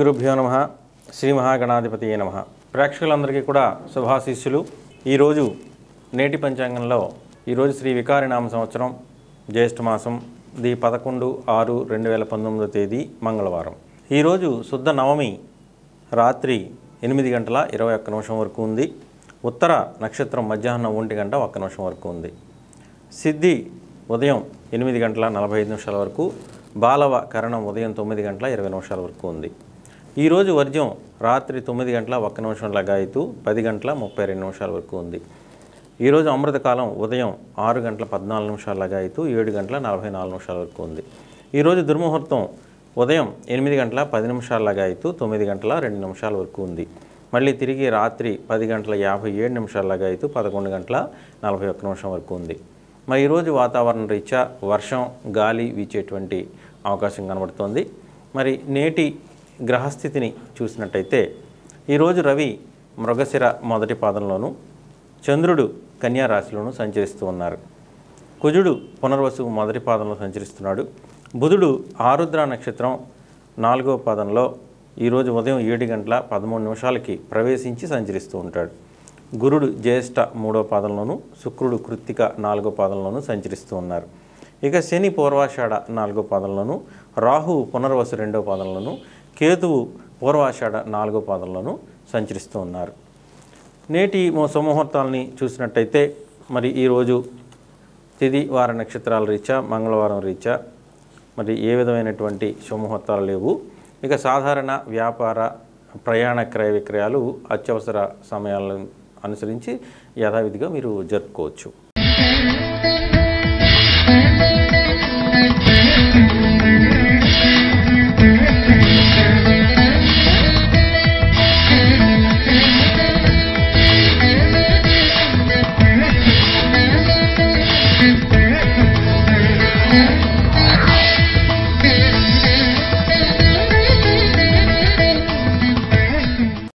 గురుభ్యో నమః. శ్రీ మహాగణాధిపతియే నమః. ప్రేక్షకులందరికీ కూడా శుభాశీస్సులు. ఈరోజు నేటి పంచాంగంలో ఈరోజు శ్రీ వికారినామ సంవత్సరం జ్యేష్ఠ మాసం 11/6/2019 తేదీ మంగళవారం. ఈరోజు శుద్ధ నవమి రాత్రి 8:21 వరకు ఉంది. ఉత్తర నక్షత్రం మధ్యాహ్నం 1:01 వరకు ఉంది. సిద్ధి ఉదయం 8:45 వరకు, బాలవ కరణం ఉదయం 9:20 వరకు ఉంది. ఈరోజు వర్జ్యం రాత్రి 9:01 లగాయితూ 10:32 వరకు ఉంది. ఈరోజు అమృతకాలం ఉదయం 6:14 లగాయితూ 7:44 వరకు ఉంది. ఈరోజు దుర్ముహూర్తం ఉదయం 8:10 లగాయితూ 9:02 వరకు ఉంది. మళ్ళీ తిరిగి రాత్రి 10:57 లగాయితూ 11:41 వరకు ఉంది. మరి ఈరోజు వాతావరణ రీత్యా వర్షం గాలి వీచేటువంటి అవకాశం కనబడుతోంది. మరి నేటి గ్రహస్థితిని చూసినట్టయితే ఈరోజు రవి మృగశిర మొదటి పాదంలోను, చంద్రుడు కన్యా రాశిలోను సంచరిస్తూ ఉన్నారు. కుజుడు పునర్వసు మొదటి పాదంలో సంచరిస్తున్నాడు. బుధుడు ఆరుద్ర నక్షత్రం 4వ పాదంలో ఈరోజు ఉదయం 7:13 ప్రవేశించి సంచరిస్తూ ఉంటాడు. గురుడు జ్యేష్ఠ 3వ పాదంలోను, శుక్రుడు కృత్తిక 4వ పాదంలోను సంచరిస్తూ ఉన్నారు. ఇక శని పూర్వాషాఢ 4వ పాదంలోను, రాహువు పునర్వసు 2వ పాదంలోను, కేతువు పూర్వాషాఢ 4వ పాదంలోను సంచరిస్తూ ఉన్నారు. నేటి సుముహూర్తాలని చూసినట్టయితే మరి ఈరోజు తిథి వార నక్షత్రాల రీత్యా మంగళవారం రీత్యా మరి ఏ విధమైనటువంటి శుభముహూర్తాలు లేవు. ఇక సాధారణ వ్యాపార ప్రయాణ క్రయ విక్రయాలు అత్యవసర సమయాలను అనుసరించి యథావిధిగా మీరు జరుపుకోవచ్చు.